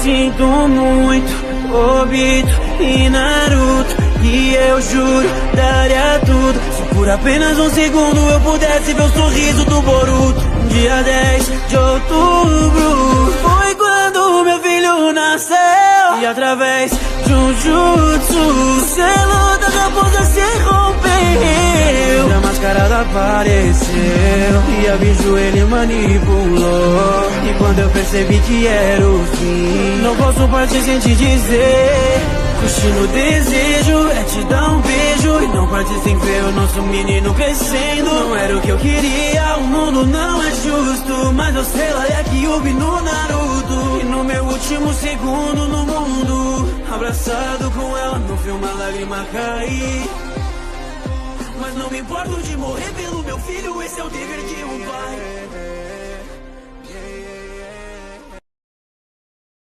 Sinto muito, Obito e Naruto, e eu juro, daria tudo se por apenas um segundo eu pudesse ver o sorriso do Boruto. Dia 10 de outubro foi quando meu filho nasceu, e através de um jutsu o selo da raposa se rompeu. A mascarada apareceu e a Biju ele manipulou, e quando eu percebi que era o fim, não posso partir sem te dizer: curtindo o desejo é te dar um beijo, e não partir sem ver o nosso menino crescendo. Não era o que eu queria, o mundo não é justo, mas eu sei lá é que houve no Naruto. E no meu último segundo no mundo, abraçado com ela, não vi uma lágrima cair. Mas não me importo de morrer pelo meu filho, esse é o dever de um pai.